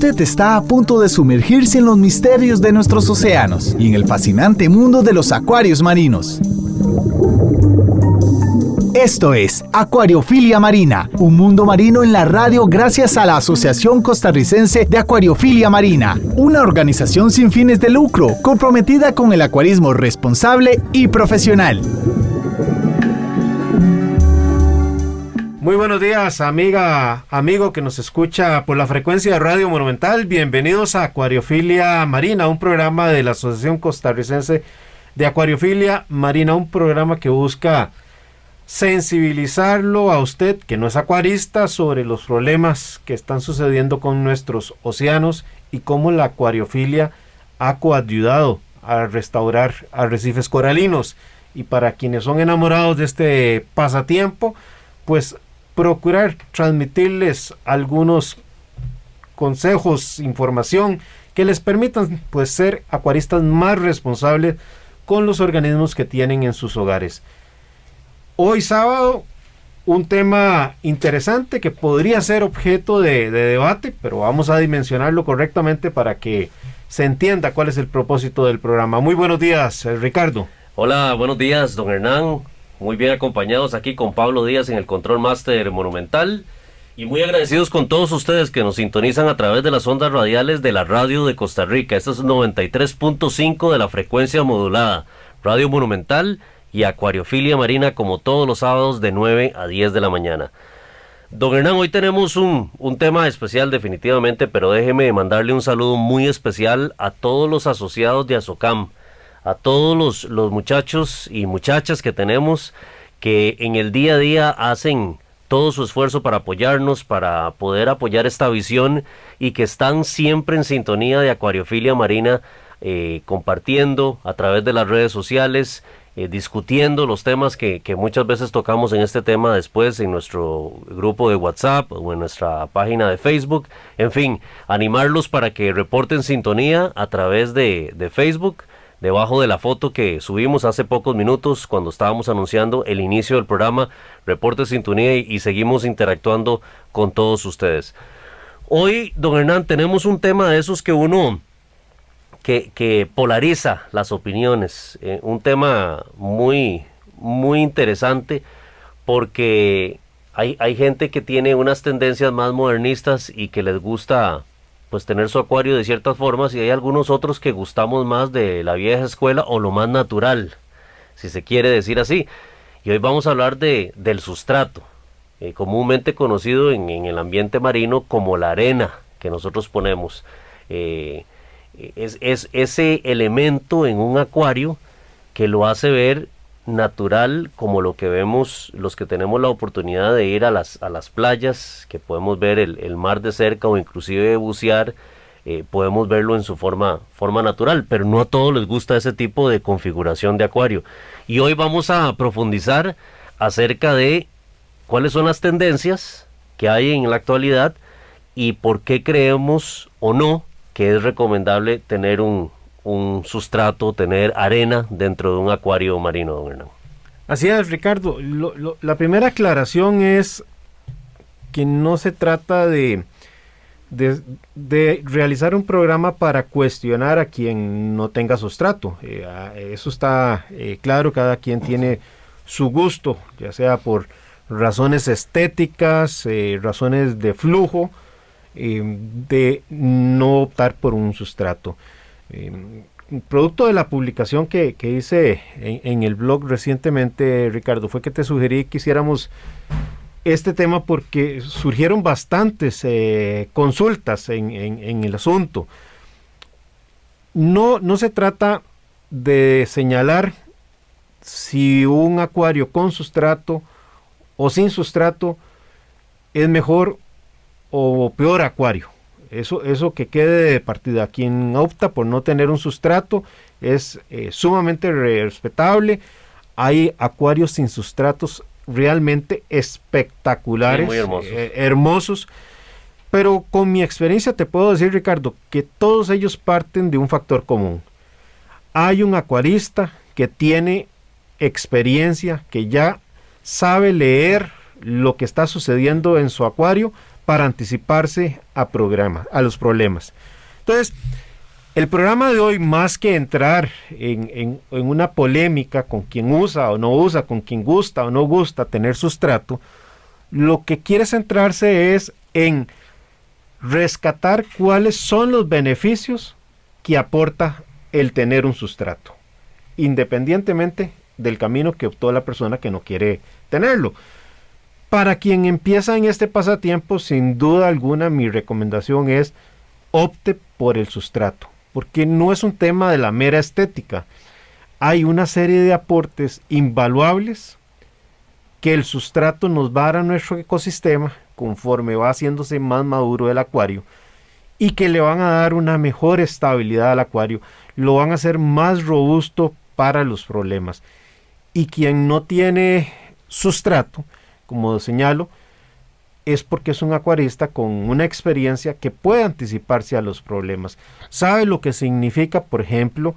Usted está a punto de sumergirse en los misterios de nuestros océanos y en el fascinante mundo de los acuarios marinos. Esto es Acuariofilia Marina, un mundo marino en la radio gracias a la Asociación Costarricense de Acuariofilia Marina, una organización sin fines de lucro comprometida con el acuarismo responsable y profesional. Muy buenos días, amigo que nos escucha por la frecuencia de Radio Monumental. Bienvenidos a Acuariofilia Marina, un programa de la Asociación Costarricense de Acuariofilia Marina, un programa que busca sensibilizarlo a usted, que no es acuarista, sobre los problemas que están sucediendo con nuestros océanos y cómo la acuariofilia ha coayudado a restaurar arrecifes coralinos. Y para quienes son enamorados de este pasatiempo, pues procurar transmitirles algunos consejos, información que les permitan pues ser acuaristas más responsables con los organismos que tienen en sus hogares. Hoy sábado, un tema interesante que podría ser objeto de debate, pero vamos a dimensionarlo correctamente para que se entienda cuál es el propósito del programa. Muy buenos días, Ricardo. Hola, buenos días, don Hernán. Muy bien acompañados aquí con Pablo Díaz en el Control Master Monumental. Y muy agradecidos con todos ustedes que nos sintonizan a través de las ondas radiales de la radio de Costa Rica. Este es 93.5 de la frecuencia modulada. Radio Monumental y Acuariofilia Marina, como todos los sábados de 9 a 10 de la mañana. Don Hernán, hoy tenemos un tema especial definitivamente, pero déjeme mandarle un saludo muy especial a todos los asociados de Asocam, a todos los muchachos y muchachas que tenemos, que en el día a día hacen todo su esfuerzo para apoyarnos, para poder apoyar esta visión, y que están siempre en sintonía de Acuariofilia Marina, compartiendo a través de las redes sociales, discutiendo los temas que muchas veces tocamos en este tema después en nuestro grupo de WhatsApp o en nuestra página de Facebook. En fin, animarlos para que reporten sintonía a través de Facebook, debajo de la foto que subimos hace pocos minutos cuando estábamos anunciando el inicio del programa. Reporte sintonía y seguimos interactuando con todos ustedes. Hoy, don Hernán, tenemos un tema de esos que uno que polariza las opiniones, un tema muy interesante, porque hay gente que tiene unas tendencias más modernistas y que les gusta pues tener su acuario de ciertas formas, y hay algunos otros que gustamos más de la vieja escuela o lo más natural, si se quiere decir así. Y hoy vamos a hablar del sustrato, comúnmente conocido en el ambiente marino como la arena que nosotros ponemos. Es ese elemento en un acuario que lo hace ver natural, como lo que vemos los que tenemos la oportunidad de ir a las playas, que podemos ver el mar de cerca o inclusive bucear. Podemos verlo en su forma natural, pero no a todos les gusta ese tipo de configuración de acuario. Y hoy vamos a profundizar acerca de cuáles son las tendencias que hay en la actualidad y por qué creemos o no que es recomendable tener un sustrato, tener arena dentro de un acuario marino, don Hernán. Así es, Ricardo. La primera aclaración es que no se trata de realizar un programa para cuestionar a quien no tenga sustrato. Eso está claro, cada quien tiene su gusto, ya sea por razones estéticas, razones de flujo, de no optar por un sustrato. Producto de la publicación que hice en el blog recientemente, Ricardo, fue que te sugerí que hiciéramos este tema porque surgieron bastantes consultas en el asunto. No se trata de señalar si un acuario con sustrato o sin sustrato es mejor o peor acuario. Eso que quede de partida. Quien opta por no tener un sustrato es sumamente respetable. Hay acuarios sin sustratos realmente espectaculares, sí, muy hermosos. Pero con mi experiencia te puedo decir, Ricardo, que todos ellos parten de un factor común. Hay un acuarista que tiene experiencia, que ya sabe leer lo que está sucediendo en su acuario para anticiparse a los problemas. Entonces, el programa de hoy, más que entrar en una polémica con quien usa o no usa, con quien gusta o no gusta tener sustrato, lo que quiere centrarse es en rescatar cuáles son los beneficios que aporta el tener un sustrato, independientemente del camino que optó la persona que no quiere tenerlo. Para quien empieza en este pasatiempo, sin duda alguna, mi recomendación es opte por el sustrato, porque no es un tema de la mera estética. Hay una serie de aportes invaluables que el sustrato nos va a dar a nuestro ecosistema conforme va haciéndose más maduro el acuario, y que le van a dar una mejor estabilidad al acuario, lo van a hacer más robusto para los problemas. Y quien no tiene sustrato, como señalo, es porque es un acuarista con una experiencia que puede anticiparse a los problemas. Sabe lo que significa, por ejemplo,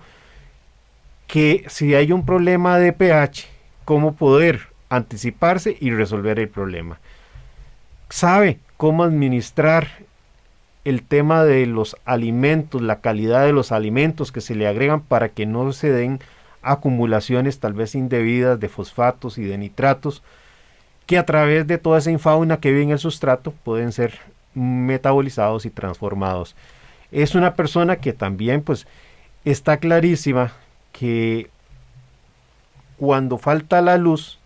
que si hay un problema de pH, cómo poder anticiparse y resolver el problema. Sabe cómo administrar el tema de los alimentos, la calidad de los alimentos que se le agregan para que no se den acumulaciones tal vez indebidas de fosfatos y de nitratos, que a través de toda esa infauna que vive en el sustrato pueden ser metabolizados y transformados. Es una persona que también pues está clarísima que cuando falta la luz,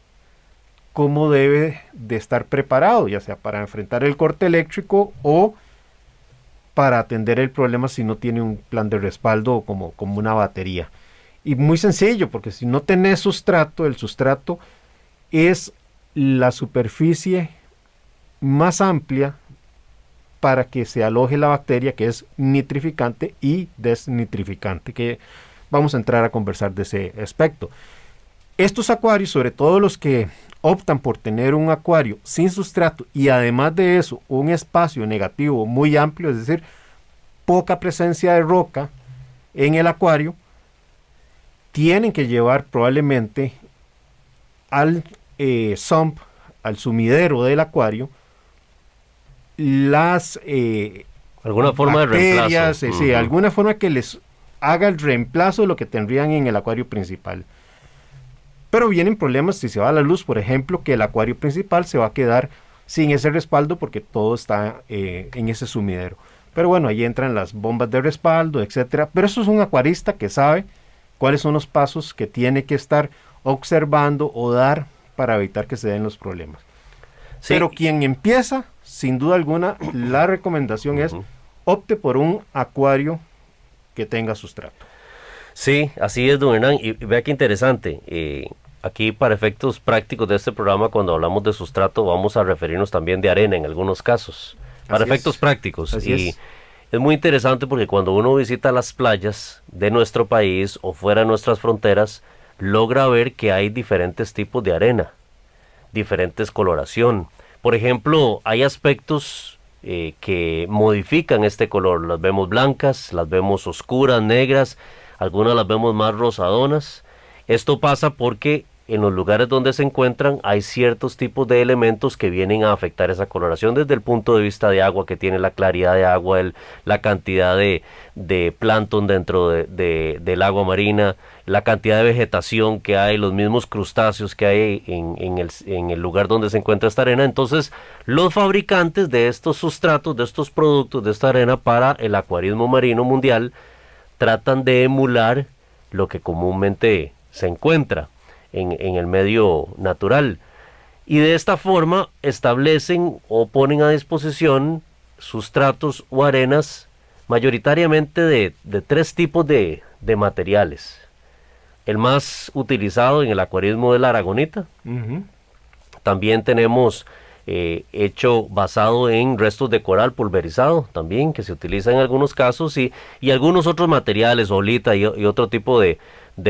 cómo debe de estar preparado, ya sea para enfrentar el corte eléctrico o para atender el problema si no tiene un plan de respaldo como una batería. Y muy sencillo, porque si no tenés sustrato, el sustrato es la superficie más amplia para que se aloje la bacteria, que es nitrificante y desnitrificante, que vamos a entrar a conversar de ese aspecto. Estos acuarios, sobre todo los que optan por tener un acuario sin sustrato y además de eso un espacio negativo muy amplio, es decir, poca presencia de roca en el acuario, tienen que llevar probablemente al sump, al sumidero del acuario, las alguna forma bacterias, de reemplazo. Alguna forma que les haga el reemplazo de lo que tendrían en el acuario principal. Pero vienen problemas si se va la luz, por ejemplo, que el acuario principal se va a quedar sin ese respaldo porque todo está en ese sumidero. Pero bueno, ahí entran las bombas de respaldo, etcétera. Pero eso es un acuarista que sabe cuáles son los pasos que tiene que estar observando o dar para evitar que se den los problemas. Sí. Pero quien empieza, sin duda alguna, la recomendación es opte por un acuario que tenga sustrato. Sí, así es, don Hernán, y vea qué interesante, aquí para efectos prácticos de este programa, cuando hablamos de sustrato, vamos a referirnos también de arena en algunos casos, para efectos prácticos, y es muy interesante porque cuando uno visita las playas de nuestro país o fuera de nuestras fronteras, logra ver que hay diferentes tipos de arena, diferentes coloración. Por ejemplo, hay aspectos que modifican este color, las vemos blancas, las vemos oscuras, negras, algunas las vemos más rosadonas. Esto pasa porque en los lugares donde se encuentran hay ciertos tipos de elementos que vienen a afectar esa coloración desde el punto de vista de agua, que tiene la claridad de agua, la cantidad de plancton dentro del agua marina, la cantidad de vegetación que hay, los mismos crustáceos que hay en el lugar donde se encuentra esta arena. Entonces, los fabricantes de estos sustratos, de estos productos, de esta arena para el acuarismo marino mundial, tratan de emular lo que comúnmente se encuentra en el medio natural, y de esta forma establecen o ponen a disposición sustratos o arenas mayoritariamente de tres tipos de materiales. El más utilizado en el acuarismo es la aragonita. También tenemos hecho basado en restos de coral pulverizado también, que se utiliza en algunos casos, y algunos otros materiales, olita y otro tipo de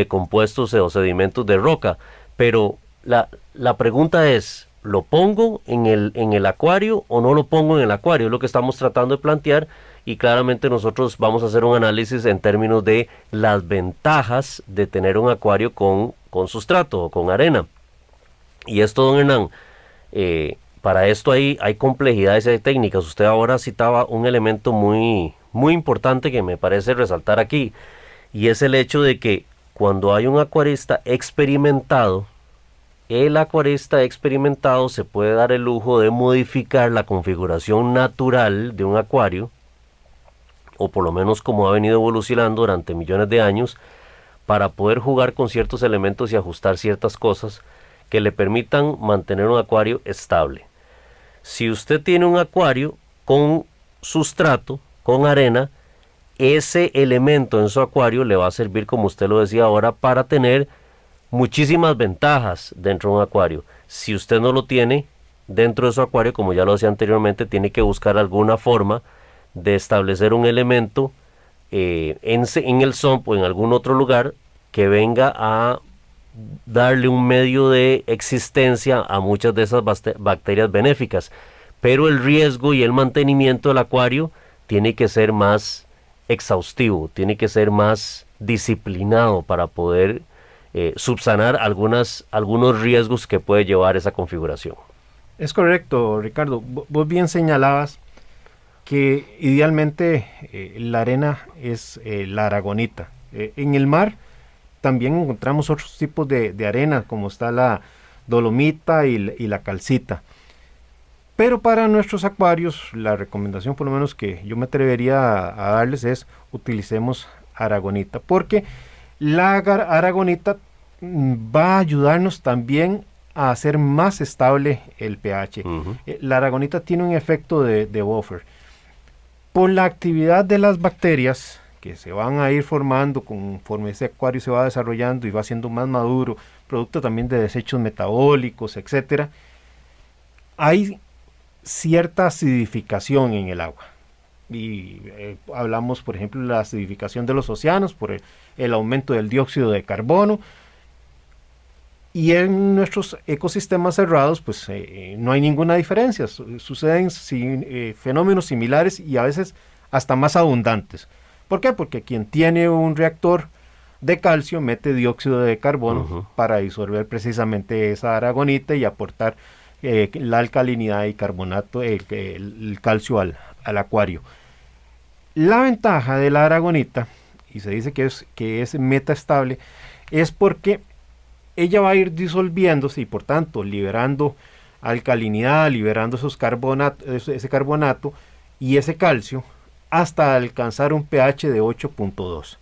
compuestos o sedimentos de roca. Pero la pregunta es, ¿lo pongo en el acuario o no lo pongo en el acuario? Es lo que estamos tratando de plantear, y claramente nosotros vamos a hacer un análisis en términos de las ventajas de tener un acuario con sustrato o con arena. Y esto, don Hernán, para esto hay complejidades y hay técnicas. Usted ahora citaba un elemento muy, muy importante que me parece resaltar aquí, y es el hecho de que cuando hay un acuarista experimentado, el acuarista experimentado se puede dar el lujo de modificar la configuración natural de un acuario, o por lo menos como ha venido evolucionando durante millones de años, para poder jugar con ciertos elementos y ajustar ciertas cosas que le permitan mantener un acuario estable. Si usted tiene un acuario con sustrato, con arena, ese elemento en su acuario le va a servir, como usted lo decía ahora, para tener muchísimas ventajas dentro de un acuario. Si usted no lo tiene dentro de su acuario, como ya lo decía anteriormente, tiene que buscar alguna forma de establecer un elemento en el sump o en algún otro lugar que venga a darle un medio de existencia a muchas de esas bacterias benéficas. Pero el riesgo y el mantenimiento del acuario tiene que ser más exhaustivo, tiene que ser más disciplinado para poder subsanar algunos riesgos que puede llevar esa configuración. Es correcto, Ricardo. Vos bien señalabas que idealmente la arena es la aragonita. En el mar también encontramos otros tipos de arena, como está la dolomita y la calcita. Pero para nuestros acuarios, la recomendación por lo menos que yo me atrevería a darles es utilicemos aragonita, porque la aragonita va a ayudarnos también a hacer más estable el pH. La aragonita tiene un efecto de buffer. Por la actividad de las bacterias que se van a ir formando conforme ese acuario se va desarrollando y va siendo más maduro, producto también de desechos metabólicos, etcétera, hay cierta acidificación en el agua. Y hablamos, por ejemplo, de la acidificación de los océanos por el aumento del dióxido de carbono. Y en nuestros ecosistemas cerrados, pues no hay ninguna diferencia. Suceden fenómenos similares y a veces hasta más abundantes. ¿Por qué? Porque quien tiene un reactor de calcio mete dióxido de carbono para disolver precisamente esa aragonita y aportar la alcalinidad y carbonato, el calcio al acuario. La ventaja de la aragonita, y se dice que es metaestable, es porque ella va a ir disolviéndose y por tanto liberando alcalinidad, liberando ese carbonato y ese calcio hasta alcanzar un pH de 8.2,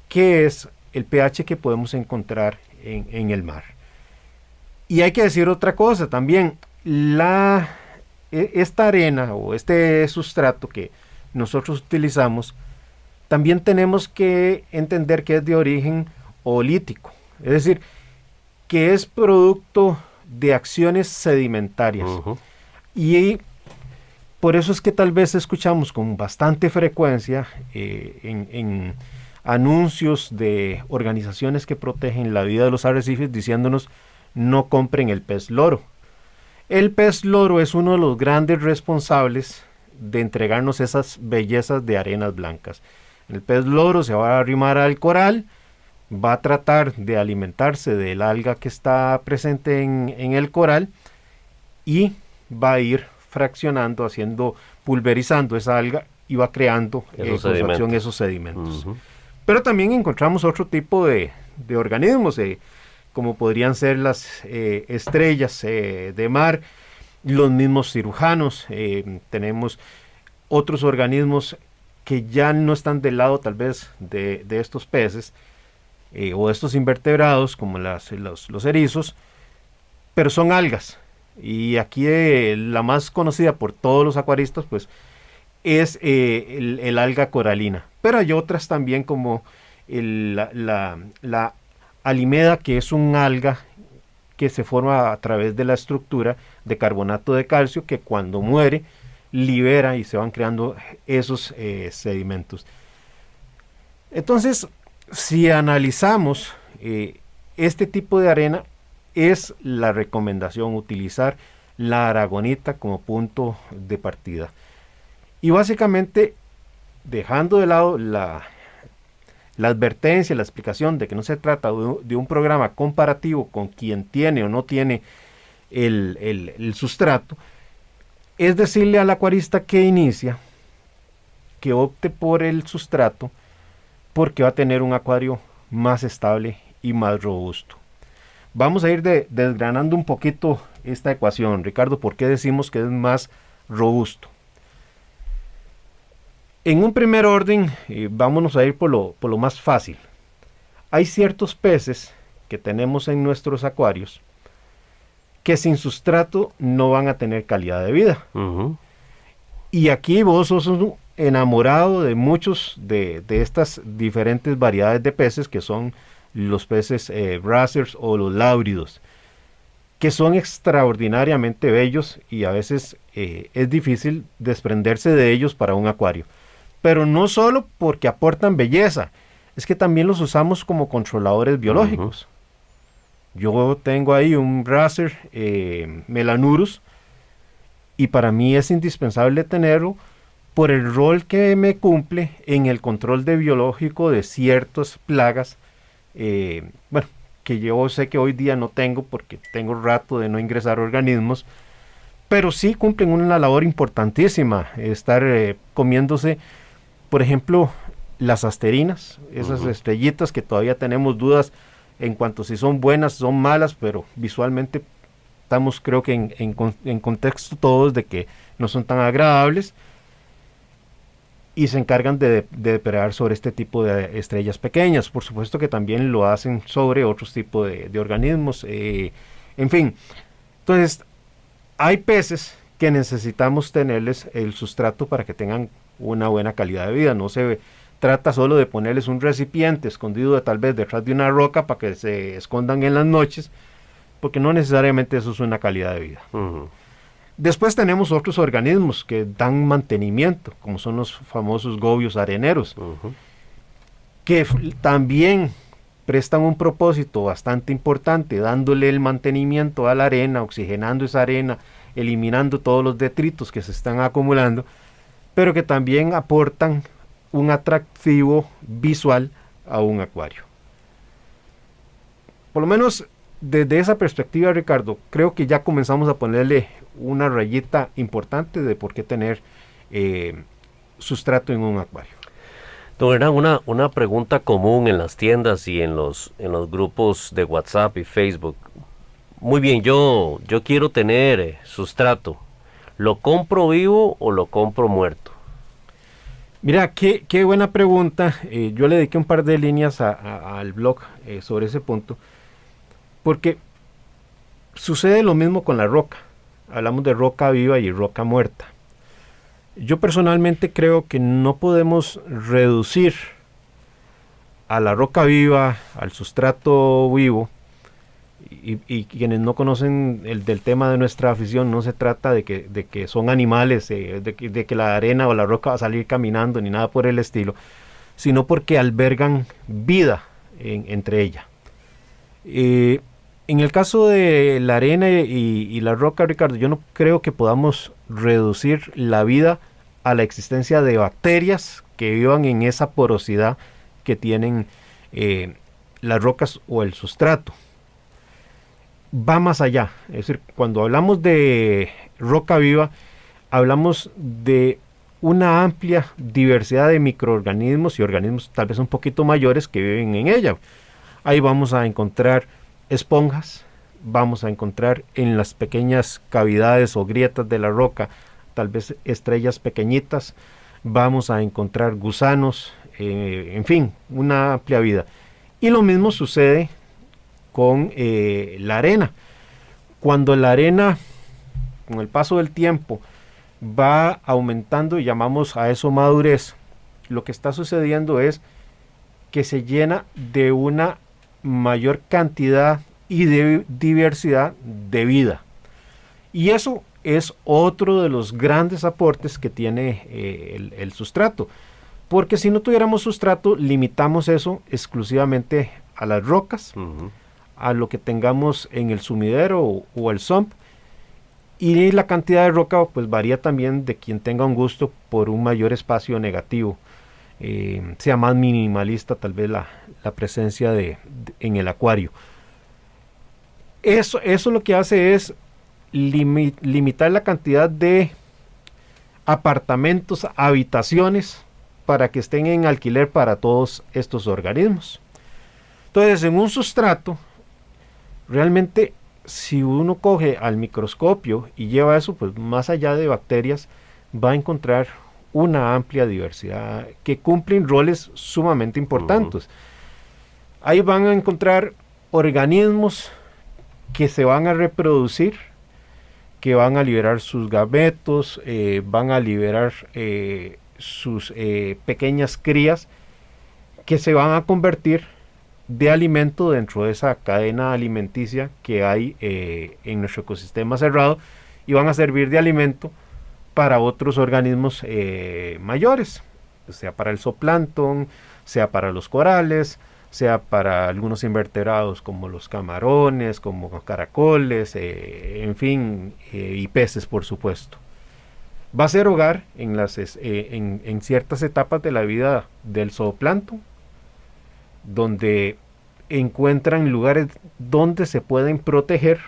que es el pH que podemos encontrar en el mar. Y hay que decir otra cosa también, esta arena o este sustrato que nosotros utilizamos, también tenemos que entender que es de origen oolítico, es decir, que es producto de acciones sedimentarias. Y por eso es que tal vez escuchamos con bastante frecuencia en anuncios de organizaciones que protegen la vida de los arrecifes diciéndonos no compren el pez loro. El pez loro es uno de los grandes responsables de entregarnos esas bellezas de arenas blancas. El pez loro se va a arrimar al coral, va a tratar de alimentarse del alga que está presente en el coral y va a ir fraccionando, pulverizando esa alga y va creando esos sedimentos. Pero también encontramos otro tipo de organismos, como podrían ser las estrellas de mar, los mismos cirujanos. Tenemos otros organismos que ya no están del lado tal vez de estos peces o de estos invertebrados como los erizos, pero son algas. Y aquí la más conocida por todos los acuaristas pues es el alga coralina, pero hay otras también como la alimeda, que es un alga que se forma a través de la estructura de carbonato de calcio, que cuando muere libera y se van creando esos sedimentos. Entonces, si analizamos este tipo de arena, es la recomendación utilizar la aragonita como punto de partida. Y básicamente, dejando de lado la advertencia, la explicación de que no se trata de un programa comparativo con quien tiene o no tiene el sustrato, es decirle al acuarista que inicia que opte por el sustrato, porque va a tener un acuario más estable y más robusto. Vamos a ir desgranando un poquito esta ecuación, Ricardo. ¿Por qué decimos que es más robusto? En un primer orden, vámonos a ir por lo más fácil. Hay ciertos peces que tenemos en nuestros acuarios que sin sustrato no van a tener calidad de vida. Ujú. Y aquí vos sos un enamorado de muchos de estas diferentes variedades de peces, que son los peces brassers o los lábridos, que son extraordinariamente bellos y a veces es difícil desprenderse de ellos para un acuario. Pero no solo porque aportan belleza, es que también los usamos como controladores biológicos. Yo tengo ahí un brasser Melanurus, y para mí es indispensable tenerlo por el rol que me cumple en el control biológico de ciertas plagas, que yo sé que hoy día no tengo porque tengo rato de no ingresar organismos, pero sí cumplen una labor importantísima, estar comiéndose, por ejemplo, las asterinas, esas estrellitas que todavía tenemos dudas en cuanto si son buenas, son malas, pero visualmente estamos, creo que en contexto todos de que no son tan agradables, y se encargan de depredar sobre este tipo de estrellas pequeñas. Por supuesto que también lo hacen sobre otros tipos de organismos, en fin. Entonces, hay peces que necesitamos tenerles el sustrato para que tengan una buena calidad de vida. No se trata solo de ponerles un recipiente escondido tal vez detrás de una roca para que se escondan en las noches, porque no necesariamente eso es una calidad de vida. Después tenemos otros organismos que dan mantenimiento, como son los famosos gobios areneros, que también prestan un propósito bastante importante, dándole el mantenimiento a la arena, oxigenando esa arena, eliminando todos los detritos que se están acumulando, pero que también aportan un atractivo visual a un acuario. Por lo menos desde esa perspectiva, Ricardo, creo que ya comenzamos a ponerle una rayita importante de por qué tener sustrato en un acuario. Don Hernán, una pregunta común en las tiendas y en los grupos de WhatsApp y Facebook. Muy bien, yo quiero tener sustrato. ¿Lo compro vivo o lo compro muerto? Mira, qué buena pregunta. Yo le dediqué un par de líneas al blog sobre ese punto, porque sucede lo mismo con la roca. Hablamos de roca viva y roca muerta. Yo personalmente creo que no podemos reducir a la roca viva, al sustrato vivo, y quienes no conocen del tema de nuestra afición, no se trata de que son animales, de que la arena o la roca va a salir caminando, ni nada por el estilo, sino porque albergan vida entre ella. En el caso de la arena y la roca, Ricardo, yo no creo que podamos reducir la vida a la existencia de bacterias que vivan en esa porosidad que tienen las rocas o el sustrato. Va más allá, es decir, cuando hablamos de roca viva, hablamos de una amplia diversidad de microorganismos y organismos tal vez un poquito mayores que viven en ella. Ahí vamos a encontrar esponjas, vamos a encontrar en las pequeñas cavidades o grietas de la roca tal vez estrellas pequeñitas, vamos a encontrar gusanos, en fin, una amplia vida. Y lo mismo sucede con la arena. Cuando la arena, con el paso del tiempo, va aumentando, y llamamos a eso madurez, lo que está sucediendo es que se llena de una mayor cantidad y de diversidad de vida. Y eso es otro de los grandes aportes que tiene el sustrato. Porque si no tuviéramos sustrato, limitamos eso exclusivamente a las rocas, a lo que tengamos en el sumidero o el sump, y la cantidad de roca pues varía también de quien tenga un gusto por un mayor espacio negativo, sea más minimalista tal vez la presencia en el acuario. Eso lo que hace es limitar la cantidad de apartamentos, habitaciones, para que estén en alquiler para todos estos organismos. Entonces, en un sustrato, realmente, si uno coge al microscopio y lleva eso, pues más allá de bacterias, va a encontrar una amplia diversidad que cumplen roles sumamente importantes. Ahí van a encontrar organismos que se van a reproducir, que van a liberar sus gametos, van a liberar sus pequeñas crías, que se van a convertir de alimento dentro de esa cadena alimenticia que hay en nuestro ecosistema cerrado, y van a servir de alimento para otros organismos mayores, sea para el zooplancton, sea para los corales, sea para algunos invertebrados como los camarones, como caracoles, en fin, y peces, por supuesto. Va a ser hogar en ciertas etapas de la vida del zooplancton, donde encuentran lugares donde se pueden proteger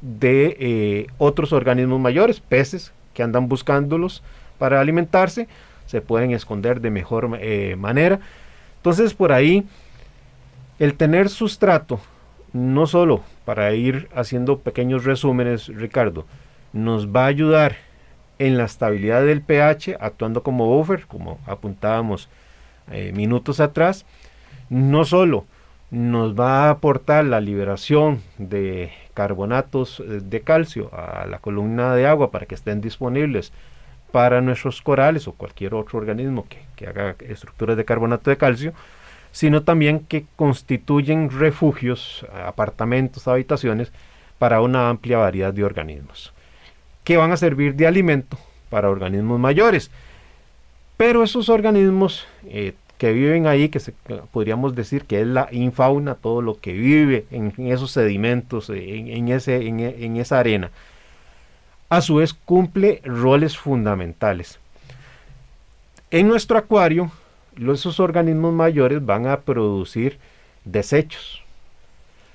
de otros organismos mayores, peces que andan buscándolos para alimentarse, se pueden esconder de mejor manera. Entonces, por ahí, el tener sustrato, no solo para ir haciendo pequeños resúmenes, Ricardo, nos va a ayudar en la estabilidad del pH, actuando como buffer, como apuntábamos minutos atrás. No solo nos va a aportar la liberación de carbonatos de calcio a la columna de agua para que estén disponibles para nuestros corales o cualquier otro organismo que haga estructuras de carbonato de calcio, sino también que constituyen refugios, apartamentos, habitaciones para una amplia variedad de organismos, que van a servir de alimento para organismos mayores. Pero esos organismos que viven ahí, podríamos decir que es la infauna, todo lo que vive en esos sedimentos, en esa arena, a su vez cumple roles fundamentales. En nuestro acuario, esos organismos mayores van a producir desechos.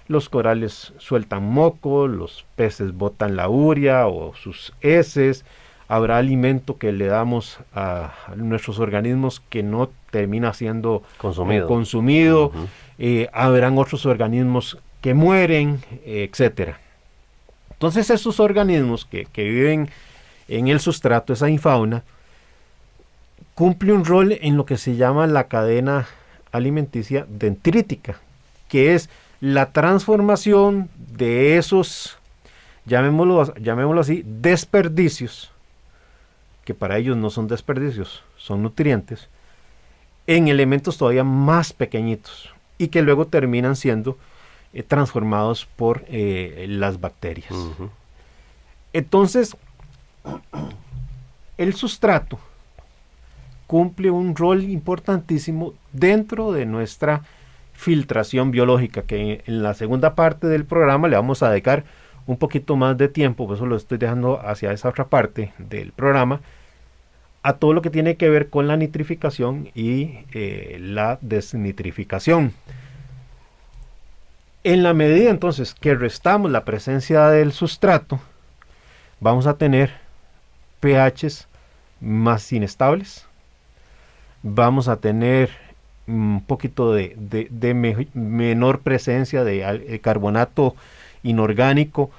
Los corales sueltan moco, los peces botan la urea o sus heces. Habrá alimento que le damos a nuestros organismos que no termina siendo consumido. Habrán otros organismos que mueren, etcétera. Entonces, esos organismos que viven en el sustrato, esa infauna, cumple un rol en lo que se llama la cadena alimenticia dendrítica, que es la transformación de esos, llamémoslo así, desperdicios, que para ellos no son desperdicios, son nutrientes, en elementos todavía más pequeñitos y que luego terminan siendo transformados por las bacterias. Entonces, el sustrato cumple un rol importantísimo dentro de nuestra filtración biológica, que en la segunda parte del programa le vamos a dedicar un poquito más de tiempo, por eso lo estoy dejando hacia esa otra parte del programa, a todo lo que tiene que ver con la nitrificación y la desnitrificación. En la medida entonces que restamos la presencia del sustrato, vamos a tener pHs más inestables, vamos a tener un poquito de menor presencia de carbonato inorgánico,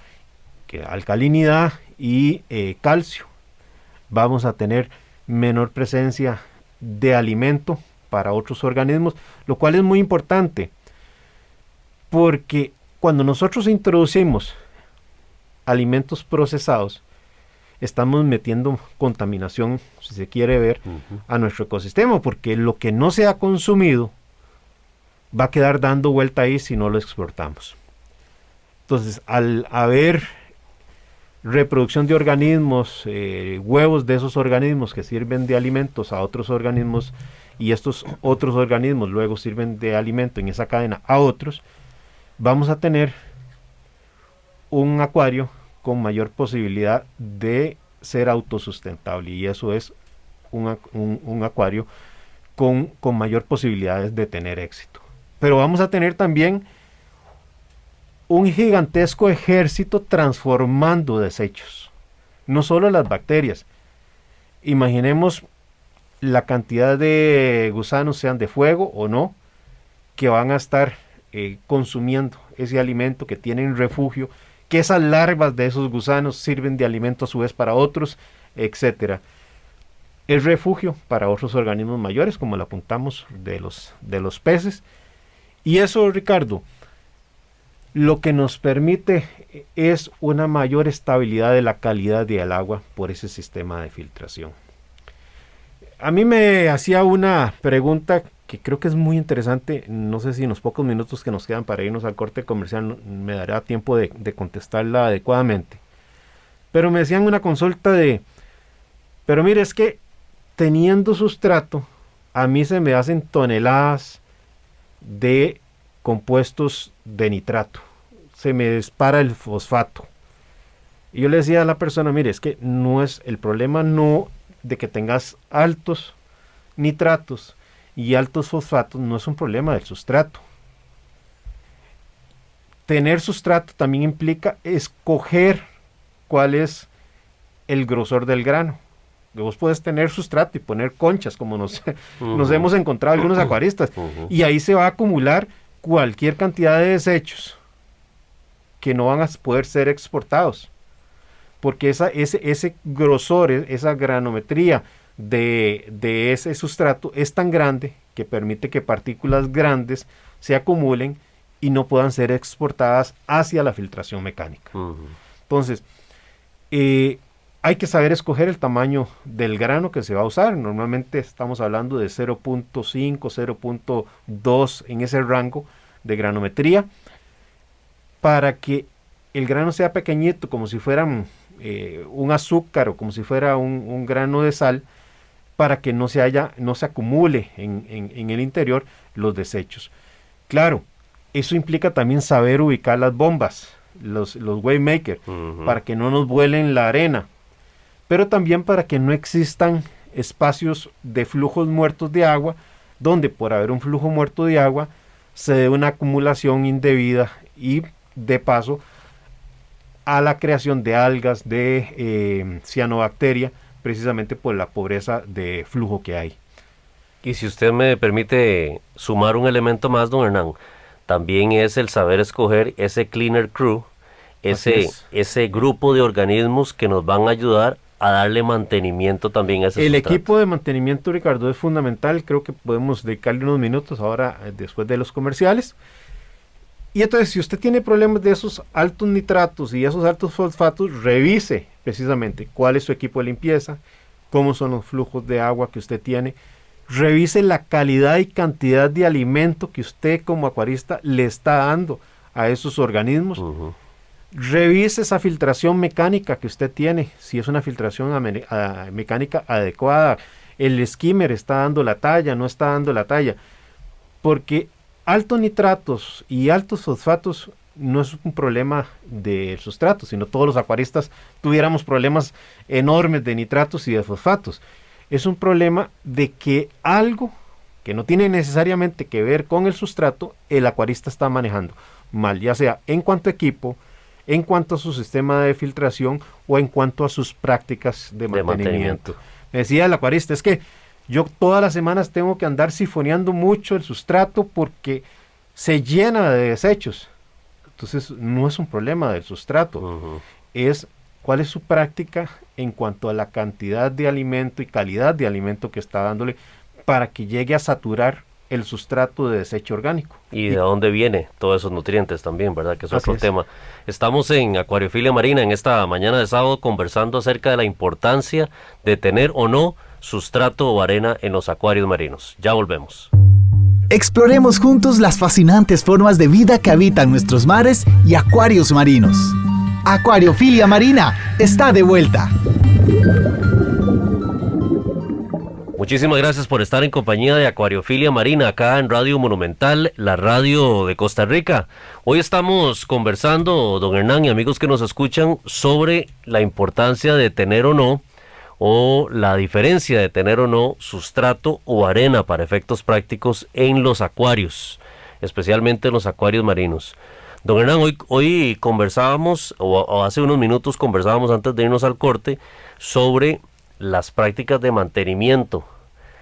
alcalinidad y calcio. Vamos a tener menor presencia de alimento para otros organismos, lo cual es muy importante, porque cuando nosotros introducimos alimentos procesados, estamos metiendo contaminación, si se quiere ver, a nuestro ecosistema, porque lo que no se ha consumido va a quedar dando vuelta ahí si no lo exportamos. Entonces, al haber reproducción de organismos, huevos de esos organismos que sirven de alimentos a otros organismos, y estos otros organismos luego sirven de alimento en esa cadena a otros, vamos a tener un acuario con mayor posibilidad de ser autosustentable, y eso es un acuario con mayor posibilidades de tener éxito. Pero vamos a tener también un gigantesco ejército transformando desechos, no solo las bacterias. imaginemos la cantidad de gusanos, sean de fuego o no, que van a estar consumiendo ese alimento, que tienen refugio, que esas larvas de esos gusanos sirven de alimento a su vez para otros, etcétera. Es refugio para otros organismos mayores, como lo apuntamos de los peces. Y eso, Ricardo, lo que nos permite es una mayor estabilidad de la calidad del agua por ese sistema de filtración. A mí me hacía una pregunta que creo que es muy interesante. No sé si en los pocos minutos que nos quedan para irnos al corte comercial me dará tiempo de contestarla adecuadamente. Pero me hacían una consulta pero mire, es que teniendo sustrato, a mí se me hacen toneladas de compuestos de nitrato. Se me dispara el fosfato. Y yo le decía a la persona, mire, es que no es el problema no de que tengas altos nitratos y altos fosfatos, no es un problema del sustrato. Tener sustrato también implica escoger cuál es el grosor del grano. Vos puedes tener sustrato y poner conchas, como nos hemos encontrado algunos acuaristas, y ahí se va a acumular cualquier cantidad de desechos que no van a poder ser exportados, porque ese grosor, esa granometría de ese sustrato es tan grande que permite que partículas grandes se acumulen y no puedan ser exportadas hacia la filtración mecánica. Entonces, hay que saber escoger el tamaño del grano que se va a usar. Normalmente estamos hablando de 0.5, 0.2 en ese rango de granometría, para que el grano sea pequeñito, como si fuera un azúcar o como si fuera un grano de sal, para que no se acumule en el interior los desechos. Claro, eso implica también saber ubicar las bombas, los Wavemaker, para que no nos vuelen la arena, pero también para que no existan espacios de flujos muertos de agua, donde por haber un flujo muerto de agua se dé una acumulación indebida y de paso a la creación de algas, de cianobacteria, precisamente por la pobreza de flujo que hay. Y si usted me permite sumar un elemento más, don Hernán, también es el saber escoger ese cleaner crew, ese grupo de organismos que nos van a ayudar a darle mantenimiento también a ese sustrato. El equipo de mantenimiento, Ricardo, es fundamental. Creo que podemos dedicarle unos minutos ahora, después de los comerciales. Y entonces, si usted tiene problemas de esos altos nitratos y esos altos fosfatos, revise precisamente cuál es su equipo de limpieza, cómo son los flujos de agua que usted tiene. Revise la calidad y cantidad de alimento que usted como acuarista le está dando a esos organismos. Revise esa filtración mecánica que usted tiene, si es una filtración mecánica adecuada, el skimmer está dando la talla, no está dando la talla, porque altos nitratos y altos fosfatos no es un problema del sustrato, sino todos los acuaristas tuviéramos problemas enormes de nitratos y de fosfatos. Es un problema de que algo que no tiene necesariamente que ver con el sustrato, el acuarista está manejando mal, ya sea en cuanto a equipo, en cuanto a su sistema de filtración o en cuanto a sus prácticas de mantenimiento. Me decía el acuarista, es que yo todas las semanas tengo que andar sifoneando mucho el sustrato porque se llena de desechos. Entonces no es un problema del sustrato, es cuál es su práctica en cuanto a la cantidad de alimento y calidad de alimento que está dándole para que llegue a saturar el sustrato de desecho orgánico. Y de dónde viene todos esos nutrientes también, ¿verdad? Que es otro tema. Estamos en Acuariofilia Marina en esta mañana de sábado conversando acerca de la importancia de tener o no sustrato o arena en los acuarios marinos. Ya volvemos. Exploremos juntos las fascinantes formas de vida que habitan nuestros mares y acuarios marinos. Acuariofilia Marina está de vuelta. Muchísimas gracias por estar en compañía de Acuariofilia Marina acá en Radio Monumental, la radio de Costa Rica. Hoy estamos conversando, don Hernán y amigos que nos escuchan, sobre la importancia de tener o no, o la diferencia de tener o no sustrato o arena para efectos prácticos en los acuarios, especialmente en los acuarios marinos. Don Hernán, hoy conversábamos, o hace unos minutos conversábamos antes de irnos al corte, sobre las prácticas de mantenimiento,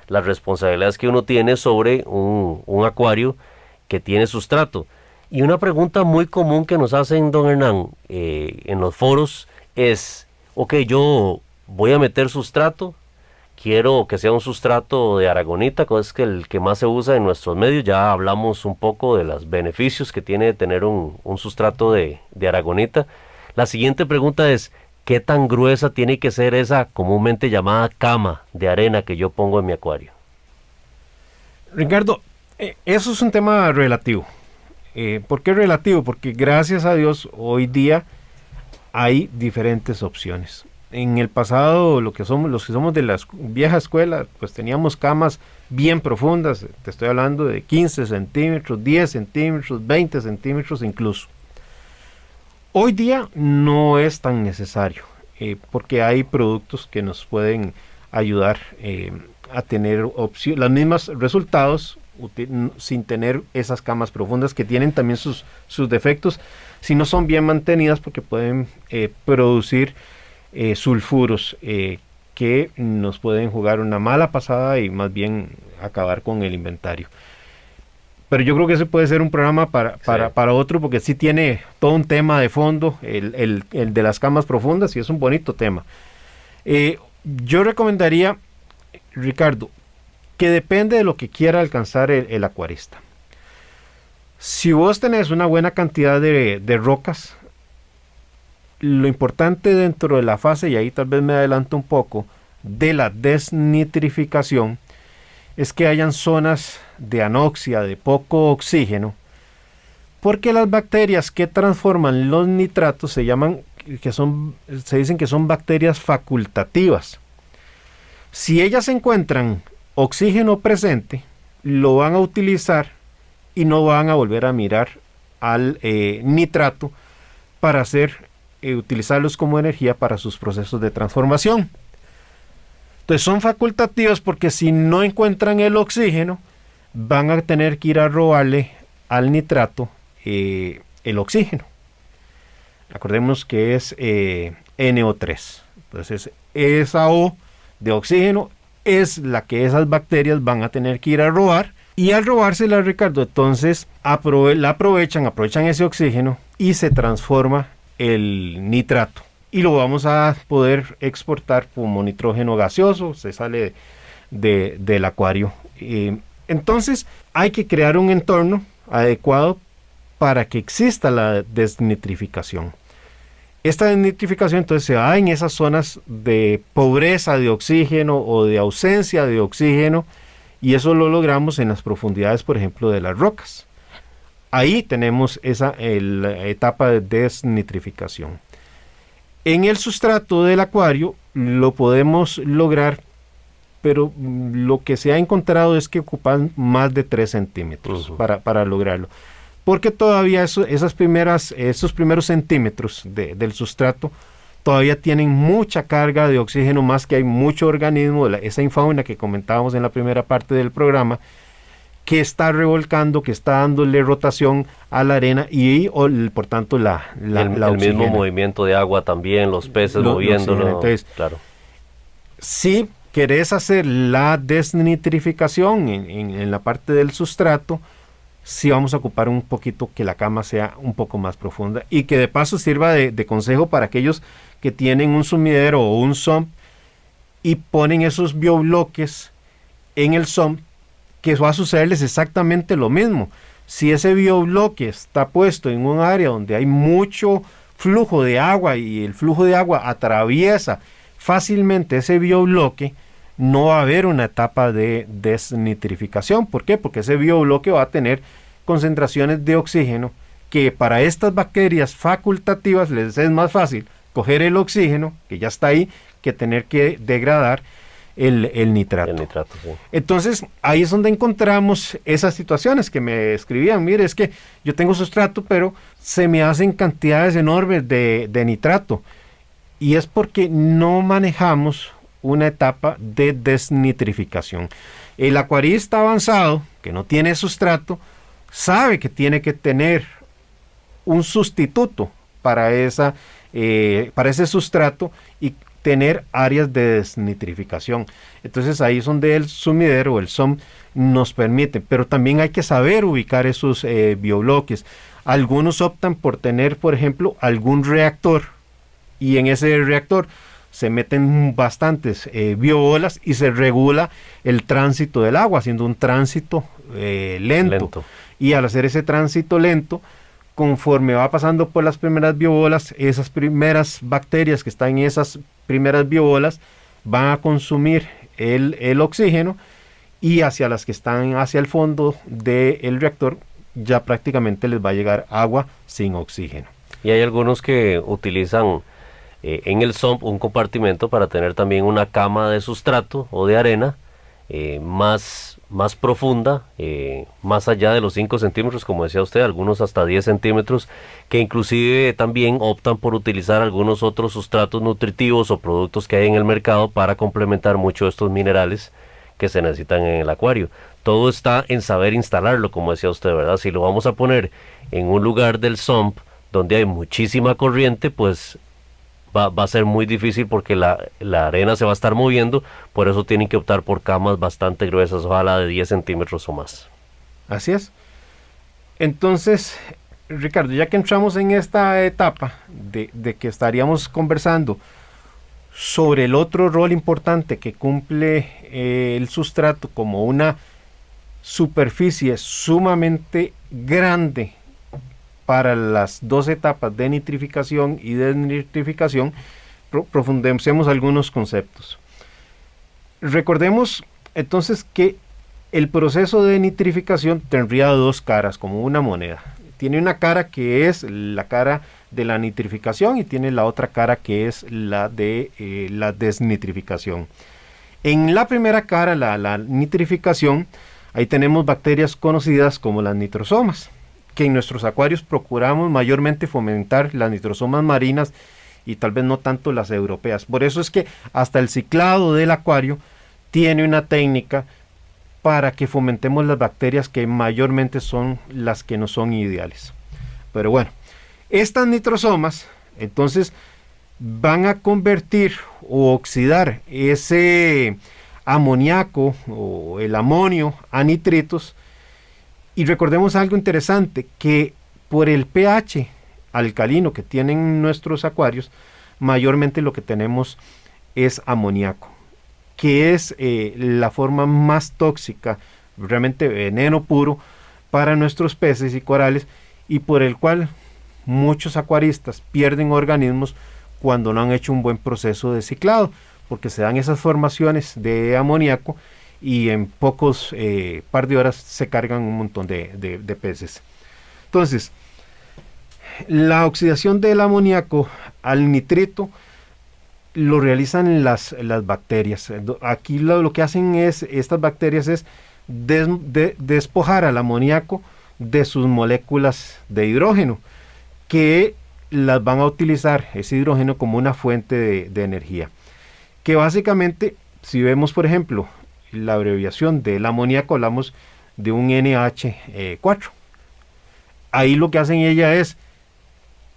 las responsabilidades que uno tiene sobre un acuario que tiene sustrato. Y una pregunta muy común que nos hacen, don Hernán, en los foros es, ok, yo voy a meter sustrato, quiero que sea un sustrato de aragonita, que es el que más se usa en nuestros medios. Ya hablamos un poco de los beneficios que tiene tener un sustrato de aragonita. La siguiente pregunta es, ¿qué tan gruesa tiene que ser esa comúnmente llamada cama de arena que yo pongo en mi acuario? Ricardo, eso es un tema relativo. ¿Por qué relativo? Porque gracias a Dios hoy día hay diferentes opciones. En el pasado, los que somos de la vieja escuela, pues teníamos camas bien profundas. Te estoy hablando de 15 centímetros, 10 centímetros, 20 centímetros incluso. Hoy día no es tan necesario, porque hay productos que nos pueden ayudar a tener los mismos resultados sin tener esas camas profundas, que tienen también sus defectos si no son bien mantenidas, porque pueden producir sulfuros que nos pueden jugar una mala pasada y más bien acabar con el inventario. Pero yo creo que ese puede ser un programa para otro, porque sí tiene todo un tema de fondo, el de las camas profundas, y es un bonito tema. Yo recomendaría, Ricardo, que depende de lo que quiera alcanzar el acuarista. Si vos tenés una buena cantidad de rocas, lo importante dentro de la fase, y ahí tal vez me adelanto un poco, de la desnitrificación, es que hayan zonas de anoxia, de poco oxígeno, porque las bacterias que transforman los nitratos se dicen que son bacterias facultativas. Si ellas encuentran oxígeno presente, lo van a utilizar y no van a volver a mirar al nitrato para utilizarlos como energía para sus procesos de transformación. Entonces son facultativas, porque si no encuentran el oxígeno, van a tener que ir a robarle al nitrato el oxígeno. Acordemos que es NO3. Entonces esa O de oxígeno es la que esas bacterias van a tener que ir a robar, y al robársela, Ricardo, entonces aprovechan ese oxígeno y se transforma el nitrato, y lo vamos a poder exportar como nitrógeno gaseoso, se sale del acuario. Entonces hay que crear un entorno adecuado para que exista la desnitrificación. Esta desnitrificación entonces se da en esas zonas de pobreza de oxígeno o de ausencia de oxígeno, y eso lo logramos en las profundidades, por ejemplo, de las rocas. Ahí tenemos la etapa de desnitrificación. En el sustrato del acuario lo podemos lograr, pero lo que se ha encontrado es que ocupan más de 3 centímetros para lograrlo. Porque todavía esos primeros centímetros del sustrato todavía tienen mucha carga de oxígeno, más que hay mucho organismo, esa infauna que comentábamos en la primera parte del programa, que está revolcando, que está dándole rotación a la arena y por tanto el mismo movimiento de agua también, los peces moviéndolo. Entonces, claro. Si querés hacer la desnitrificación en la parte del sustrato, sí vamos a ocupar un poquito que la cama sea un poco más profunda, y que de paso sirva de consejo para aquellos que tienen un sumidero o un sump y ponen esos biobloques en el sump, que va a sucederles exactamente lo mismo. Si ese biobloque está puesto en un área donde hay mucho flujo de agua y el flujo de agua atraviesa fácilmente ese biobloque, no va a haber una etapa de desnitrificación. ¿Por qué? Porque ese biobloque va a tener concentraciones de oxígeno que para estas bacterias facultativas les es más fácil coger el oxígeno, que ya está ahí, que tener que degradar el nitrato. El nitrato, sí. Entonces, ahí es donde encontramos esas situaciones que me escribían. Mire, es que yo tengo sustrato, pero se me hacen cantidades enormes de nitrato. Y es porque no manejamos una etapa de desnitrificación. El acuarista avanzado, que no tiene sustrato, sabe que tiene que tener un sustituto para ese sustrato, y tener áreas de desnitrificación. Entonces ahí es donde el sumidero o el SUMP nos permite, pero también hay que saber ubicar esos biobloques. Algunos optan por tener, por ejemplo, algún reactor, y en ese reactor se meten bastantes biobolas y se regula el tránsito del agua, haciendo un tránsito lento. Y al hacer ese tránsito lento, conforme va pasando por las primeras biobolas, esas primeras bacterias que están en esas primeras biobolas van a consumir el oxígeno, y hacia las que están hacia el fondo del reactor ya prácticamente les va a llegar agua sin oxígeno. Y hay algunos que utilizan en el SUMP un compartimento para tener también una cama de sustrato o de arena más profunda, más allá de los 5 centímetros, como decía usted, algunos hasta 10 centímetros, que inclusive también optan por utilizar algunos otros sustratos nutritivos o productos que hay en el mercado para complementar mucho estos minerales que se necesitan en el acuario. Todo está en saber instalarlo, como decía usted, ¿verdad? Si lo vamos a poner en un lugar del SUMP donde hay muchísima corriente, pues va a ser muy difícil, porque la arena se va a estar moviendo. Por eso tienen que optar por camas bastante gruesas, ojalá de 10 centímetros o más. Así es. Entonces, Ricardo, ya que entramos en esta etapa de que estaríamos conversando sobre el otro rol importante que cumple el sustrato como una superficie sumamente grande para las dos etapas de nitrificación y desnitrificación, profundicemos algunos conceptos. Recordemos entonces que el proceso de nitrificación tendría dos caras, como una moneda. Tiene una cara que es la cara de la nitrificación y tiene la otra cara que es la de la desnitrificación. En la primera cara, la nitrificación, ahí tenemos bacterias conocidas como las nitrosomas, que en nuestros acuarios procuramos mayormente fomentar las nitrosomas marinas y tal vez no tanto las europeas. Por eso es que hasta el ciclado del acuario tiene una técnica para que fomentemos las bacterias que mayormente son las que no son ideales. Pero bueno, estas nitrosomas entonces van a convertir o oxidar ese amoníaco o el amonio a nitritos. Y recordemos algo interesante, que por el pH alcalino que tienen nuestros acuarios, mayormente lo que tenemos es amoníaco, que es la forma más tóxica, realmente veneno puro para nuestros peces y corales, y por el cual muchos acuaristas pierden organismos cuando no han hecho un buen proceso de ciclado, porque se dan esas formaciones de amoníaco y en pocos par de horas se cargan un montón de peces. Entonces, la oxidación del amoníaco al nitrito lo realizan las bacterias. Aquí lo que hacen estas bacterias es despojar al amoníaco de sus moléculas de hidrógeno, que las van a utilizar ese hidrógeno como una fuente de energía. Que básicamente, si vemos por ejemplo la abreviación del amoníaco, hablamos de un NH4. Ahí lo que hacen ella es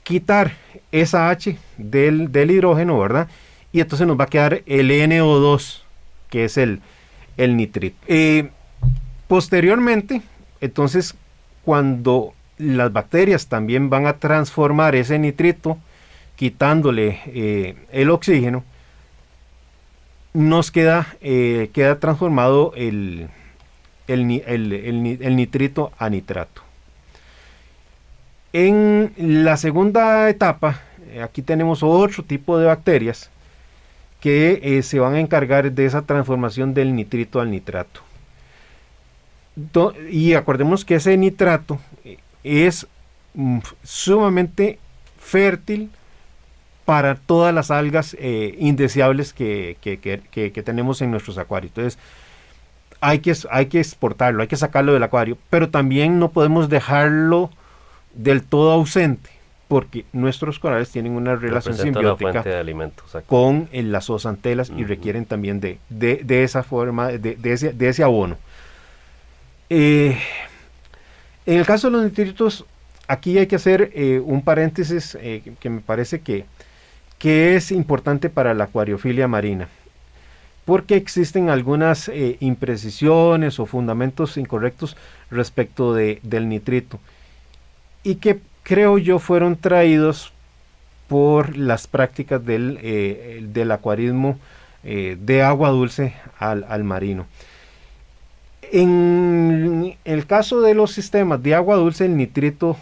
quitar esa H del hidrógeno, ¿verdad? Y entonces nos va a quedar el NO2, que es el nitrito. Posteriormente, entonces, cuando las bacterias también van a transformar ese nitrito, quitándole el oxígeno, nos queda transformado el nitrito a nitrato. En la segunda etapa, aquí tenemos otro tipo de bacterias que se van a encargar de esa transformación del nitrito al nitrato. Y acordemos que ese nitrato es sumamente fértil para todas las algas indeseables que tenemos en nuestros acuarios. Entonces hay que exportarlo, hay que sacarlo del acuario, pero también no podemos dejarlo del todo ausente, porque nuestros corales tienen una relación simbiótica con las zooxantelas y requieren también de esa forma, de ese abono. En el caso de los nitritos, aquí hay que hacer un paréntesis que me parece que que es importante para la acuariofilia marina, porque existen algunas imprecisiones o fundamentos incorrectos respecto del nitrito, y que creo yo fueron traídos por las prácticas del acuarismo de agua dulce al marino. En el caso de los sistemas de agua dulce, el nitrito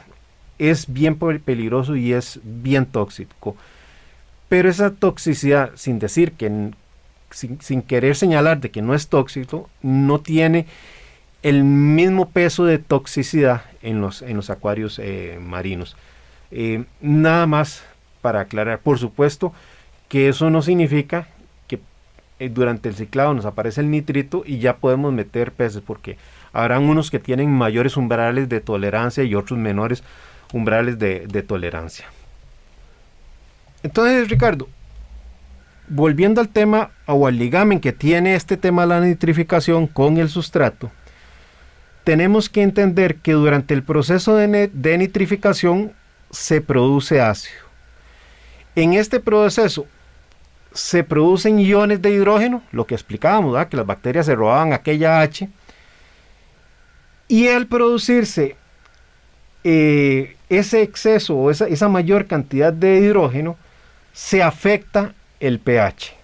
es bien peligroso y es bien tóxico, pero esa toxicidad, sin decir que sin querer señalar de que no es tóxico, no tiene el mismo peso de toxicidad en los acuarios marinos. Nada más para aclarar, por supuesto que eso no significa que durante el ciclado nos aparece el nitrito y ya podemos meter peces, porque habrán unos que tienen mayores umbrales de tolerancia y otros menores umbrales de tolerancia. Entonces, Ricardo, volviendo al tema o al ligamen que tiene este tema de la nitrificación con el sustrato, tenemos que entender que durante el proceso de nitrificación se produce ácido. En este proceso se producen iones de hidrógeno, lo que explicábamos, ¿verdad? Que las bacterias se robaban aquella H, y al producirse ese exceso o esa mayor cantidad de hidrógeno, se afecta el pH.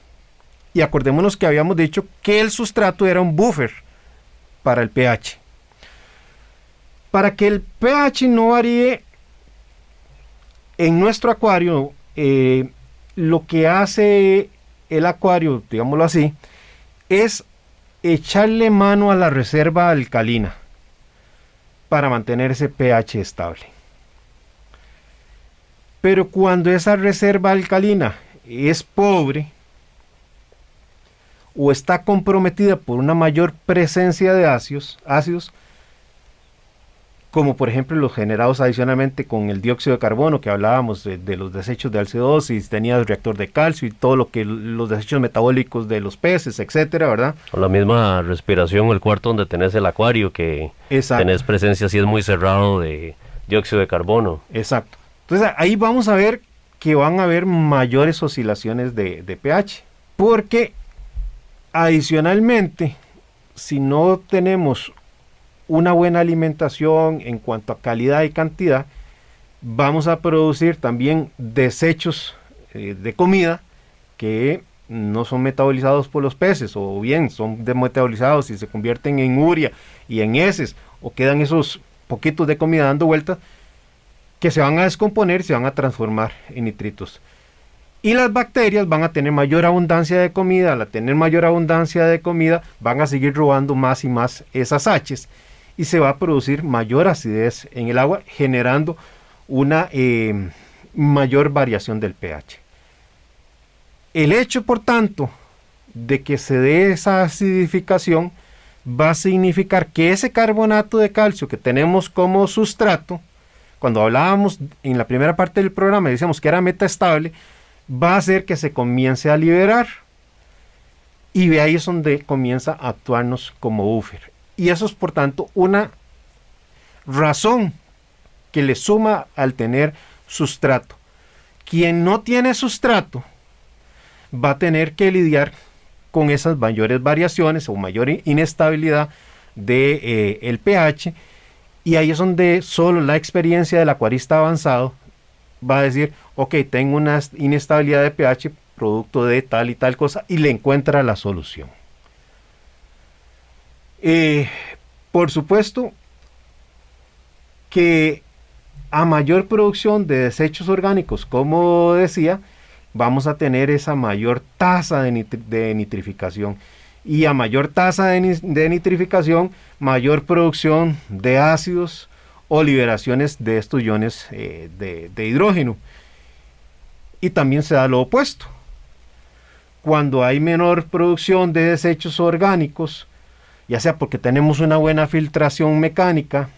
Y acordémonos que habíamos dicho que el sustrato era un buffer para el pH. Para que el pH no varíe en nuestro acuario, lo que hace el acuario, digámoslo así, es echarle mano a la reserva alcalina para mantener ese pH estable. Pero cuando esa reserva alcalina es pobre o está comprometida por una mayor presencia de ácidos, como por ejemplo los generados adicionalmente con el dióxido de carbono, que hablábamos de los desechos de alcidosis, tenías reactor de calcio y todo lo que los desechos metabólicos de los peces, etcétera, ¿verdad? O la misma respiración o el cuarto donde tenés el acuario, que Exacto. tenés presencia, si es muy cerrado, de dióxido de carbono. Exacto. Entonces ahí vamos a ver que van a haber mayores oscilaciones de pH, porque adicionalmente, si no tenemos una buena alimentación en cuanto a calidad y cantidad, vamos a producir también desechos de comida que no son metabolizados por los peces, o bien son metabolizados y se convierten en urea y en heces, o quedan esos poquitos de comida dando vueltas que se van a descomponer y se van a transformar en nitritos. Y las bacterias van a tener mayor abundancia de comida. Al tener mayor abundancia de comida, van a seguir robando más y más esas H's, y se va a producir mayor acidez en el agua, generando una mayor variación del pH. El hecho, por tanto, de que se dé esa acidificación va a significar que ese carbonato de calcio que tenemos como sustrato, cuando hablábamos en la primera parte del programa, decíamos que era metaestable, va a hacer que se comience a liberar, y de ahí es donde comienza a actuarnos como buffer. Y eso es, por tanto, una razón que le suma al tener sustrato. Quien no tiene sustrato va a tener que lidiar con esas mayores variaciones o mayor inestabilidad del pH, y ahí es donde solo la experiencia del acuarista avanzado va a decir, ok, tengo una inestabilidad de pH producto de tal y tal cosa, y le encuentra la solución. Por supuesto que a mayor producción de desechos orgánicos, como decía, vamos a tener esa mayor tasa de nitrificación, y a mayor tasa de nitrificación, mayor producción de ácidos o liberaciones de estos iones de hidrógeno. Y también se da lo opuesto. Cuando hay menor producción de desechos orgánicos, ya sea porque tenemos una buena filtración mecánica,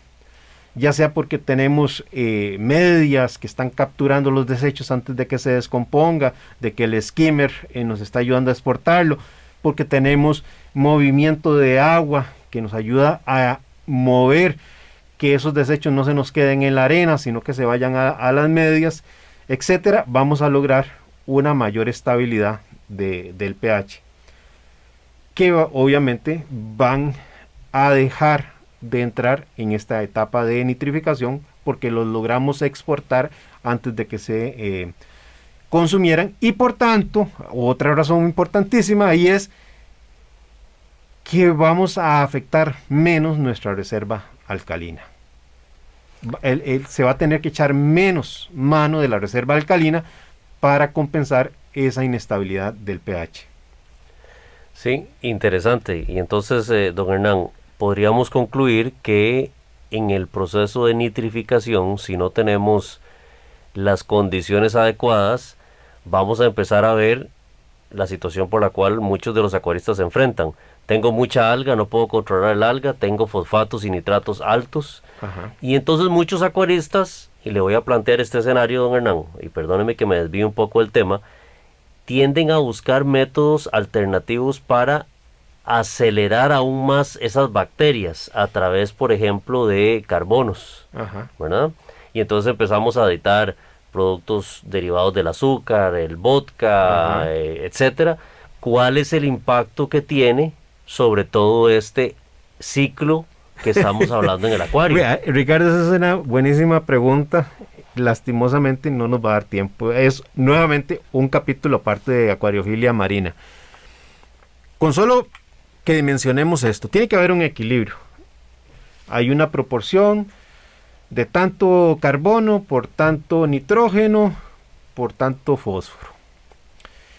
ya sea porque tenemos medias que están capturando los desechos antes de que se descomponga, de que el skimmer nos está ayudando a exportarlo, porque tenemos movimiento de agua que nos ayuda a mover que esos desechos no se nos queden en la arena, sino que se vayan a las medias, etcétera, vamos a lograr una mayor estabilidad del pH, que obviamente van a dejar de entrar en esta etapa de nitrificación porque los logramos exportar antes de que se consumieran. Y por tanto, otra razón importantísima ahí es que vamos a afectar menos nuestra reserva alcalina. Se va a tener que echar menos mano de la reserva alcalina para compensar esa inestabilidad del pH. Sí, interesante. Y entonces, don Hernán, podríamos concluir que en el proceso de nitrificación, si no tenemos las condiciones adecuadas, vamos a empezar a ver la situación por la cual muchos de los acuaristas se enfrentan. Tengo mucha alga, no puedo controlar el alga, tengo fosfatos y nitratos altos. Ajá. Y entonces muchos acuaristas, y le voy a plantear este escenario, don Hernán, y perdóneme que me desvíe un poco del tema, tienden a buscar métodos alternativos para acelerar aún más esas bacterias a través, por ejemplo, de carbonos, Ajá. ¿verdad? Y entonces empezamos a editar productos derivados del azúcar, el vodka, etcétera. ¿Cuál es el impacto que tiene sobre todo este ciclo que estamos hablando en el acuario? Mira, Ricardo, esa es una buenísima pregunta. Lastimosamente no nos va a dar tiempo. Es nuevamente un capítulo aparte de acuariofilia marina. Con solo que mencionemos esto, tiene que haber un equilibrio. Hay una proporción de tanto carbono por tanto nitrógeno por tanto fósforo.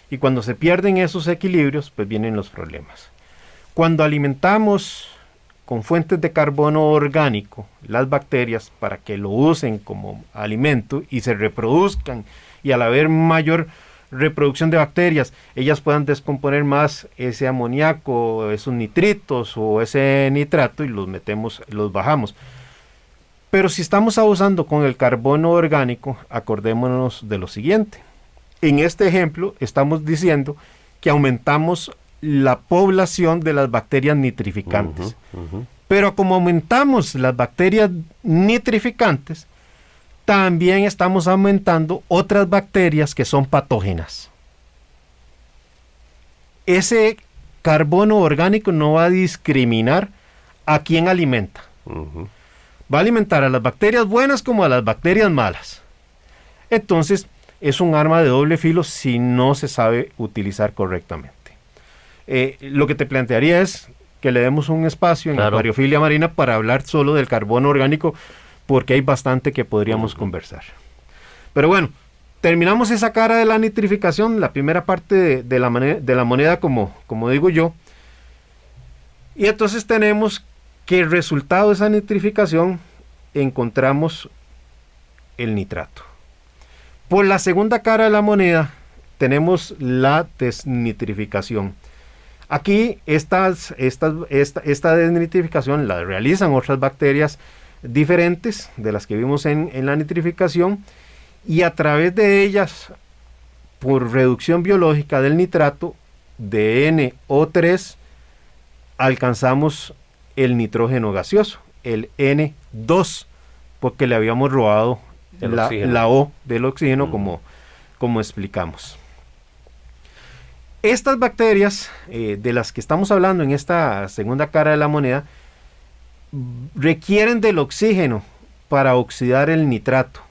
Y cuando se pierden esos equilibrios, pues vienen los problemas. Cuando alimentamos con fuentes de carbono orgánico las bacterias para que lo usen como alimento y se reproduzcan, y al haber mayor reproducción de bacterias, ellas puedan descomponer más ese amoníaco, esos nitritos o ese nitrato y los bajamos. Pero si estamos abusando con el carbono orgánico, acordémonos de lo siguiente. En este ejemplo estamos diciendo que aumentamos la población de las bacterias nitrificantes. Pero como aumentamos las bacterias nitrificantes, también estamos aumentando otras bacterias que son patógenas. Ese carbono orgánico no va a discriminar a quién alimenta. Va a alimentar a las bacterias buenas como a las bacterias malas. Entonces, es un arma de doble filo si no se sabe utilizar correctamente. Lo que te plantearía es que le demos un espacio en acuariofilia marina para hablar solo del carbono orgánico, porque hay bastante que podríamos conversar. Pero bueno, terminamos esa cara de la nitrificación, la primera parte de la moneda, como digo yo. Y entonces tenemos que el resultado de esa nitrificación encontramos el nitrato. Por la segunda cara de la moneda tenemos la desnitrificación. Aquí esta desnitrificación la realizan otras bacterias diferentes de las que vimos en la nitrificación, y a través de ellas, por reducción biológica del nitrato de NO3, alcanzamos el nitrógeno gaseoso, el N2, porque le habíamos robado la O del oxígeno, como explicamos. Estas bacterias de las que estamos hablando en esta segunda cara de la moneda requieren del oxígeno para oxidar el nitrato.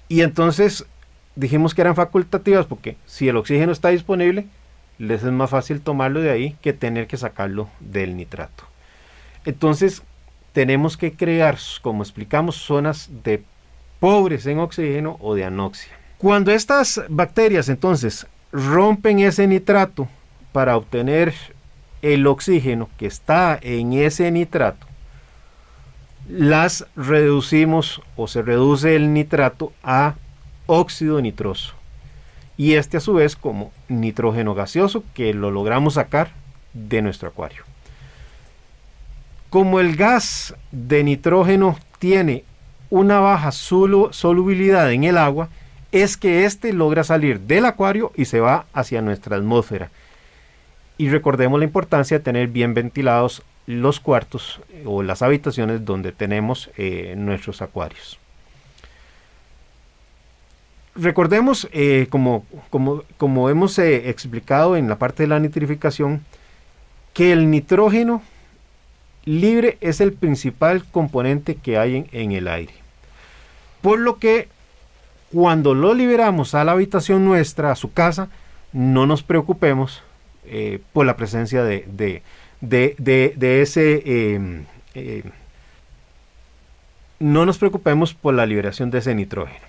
Y entonces dijimos que eran facultativas porque si el oxígeno está disponible, les es más fácil tomarlo de ahí que tener que sacarlo del nitrato. Entonces tenemos que crear, como explicamos, zonas de pobres en oxígeno o de anoxia. Cuando estas bacterias entonces rompen ese nitrato para obtener el oxígeno que está en ese nitrato, las reducimos o se reduce el nitrato a óxido nitroso, y este a su vez como nitrógeno gaseoso, que lo logramos sacar de nuestro acuario. Como el gas de nitrógeno tiene una baja solubilidad en el agua, es que éste logra salir del acuario y se va hacia nuestra atmósfera. Y recordemos la importancia de tener bien ventilados los cuartos o las habitaciones donde tenemos nuestros acuarios. recordemos, como hemos explicado en la parte de la nitrificación, que el nitrógeno libre es el principal componente que hay en el aire. Por lo que cuando lo liberamos a la habitación nuestra, a su casa, no nos preocupemos por la presencia de ese... no nos preocupemos por la liberación de ese nitrógeno.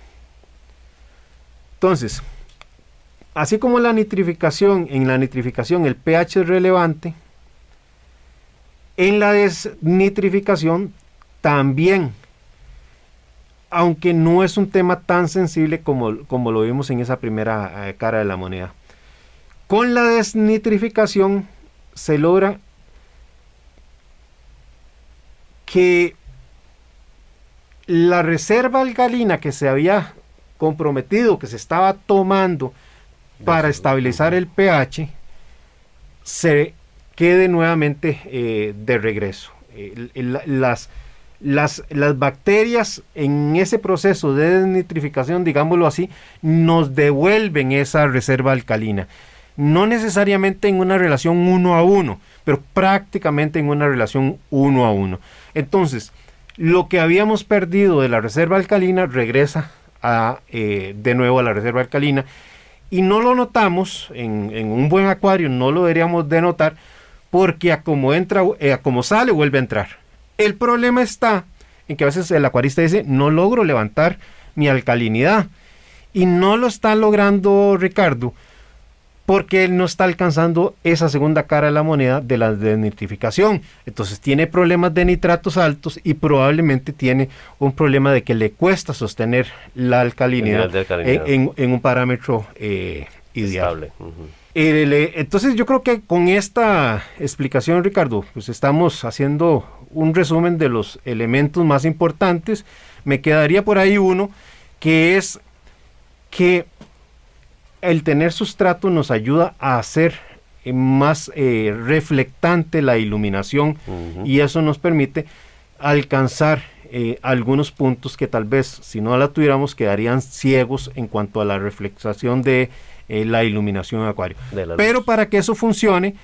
Entonces, así como en la nitrificación el pH es relevante, en la desnitrificación también, aunque no es un tema tan sensible como lo vimos en esa primera cara de la moneda. Con la desnitrificación se logra que la reserva alcalina que se había comprometido, que se estaba tomando para estabilizar el pH, se quede nuevamente de regreso. Las bacterias en ese proceso de desnitrificación, digámoslo así, nos devuelven esa reserva alcalina. No necesariamente en una relación 1 a 1, pero prácticamente en una relación 1 a 1. Entonces, lo que habíamos perdido de la reserva alcalina regresa de nuevo a la reserva alcalina, y no lo notamos en un buen acuario, no lo deberíamos de notar, porque a como sale vuelve a entrar. El problema está en que a veces el acuarista dice: no logro levantar mi alcalinidad, y no lo está logrando Ricardo porque él no está alcanzando esa segunda cara de la moneda de la desnitrificación. Entonces tiene problemas de nitratos altos y probablemente tiene un problema de que le cuesta sostener la alcalinidad en un parámetro ideal. Uh-huh. Entonces yo creo que con esta explicación, Ricardo, pues estamos haciendo un resumen de los elementos más importantes. Me quedaría por ahí uno, que es que el tener sustrato nos ayuda a hacer más reflectante la iluminación, y eso nos permite alcanzar algunos puntos que tal vez si no la tuviéramos quedarían ciegos en cuanto a la reflexión de la iluminación en acuario. Pero para que eso funcione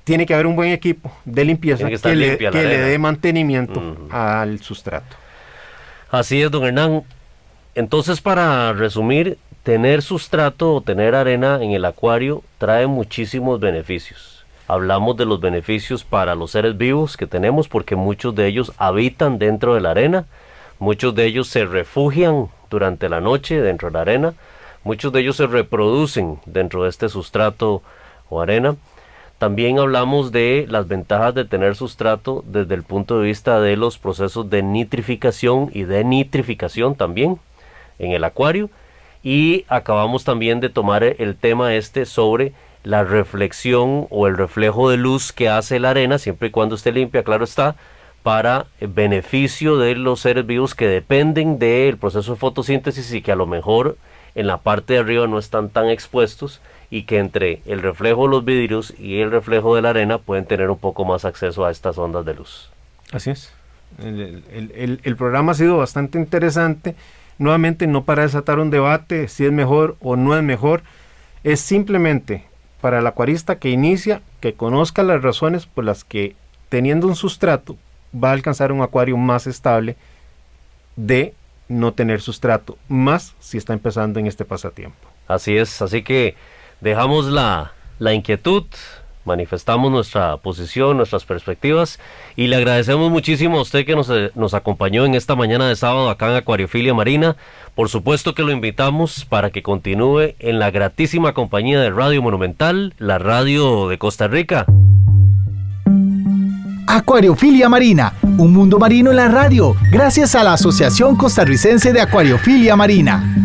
tiene que haber un buen equipo de limpieza que le dé mantenimiento al sustrato. Así es, don Hernán. Entonces, para resumir, tener sustrato o tener arena en el acuario trae muchísimos beneficios. Hablamos de los beneficios para los seres vivos que tenemos, porque muchos de ellos habitan dentro de la arena, muchos de ellos se refugian durante la noche dentro de la arena, muchos de ellos se reproducen dentro de este sustrato o arena. También hablamos de las ventajas de tener sustrato desde el punto de vista de los procesos de nitrificación y denitrificación también en el acuario. Y acabamos también de tomar el tema sobre la reflexión o el reflejo de luz que hace la arena, siempre y cuando esté limpia, claro está, para el beneficio de los seres vivos que dependen del proceso de fotosíntesis y que a lo mejor en la parte de arriba no están tan expuestos, y que entre el reflejo de los vidrios y el reflejo de la arena pueden tener un poco más acceso a estas ondas de luz. Así es. El programa ha sido bastante interesante. Nuevamente, no para desatar un debate si es mejor o no es mejor, es simplemente para el acuarista que inicia, que conozca las razones por las que teniendo un sustrato va a alcanzar un acuario más estable de no tener sustrato, más si está empezando en este pasatiempo. Así es, así que dejamos la inquietud, manifestamos nuestra posición, nuestras perspectivas, y le agradecemos muchísimo a usted que nos acompañó en esta mañana de sábado acá en Acuariofilia Marina. Por supuesto que lo invitamos para que continúe en la gratísima compañía de Radio Monumental, la radio de Costa Rica. Acuariofilia Marina, un mundo marino en la radio, gracias a la Asociación Costarricense de Acuariofilia Marina.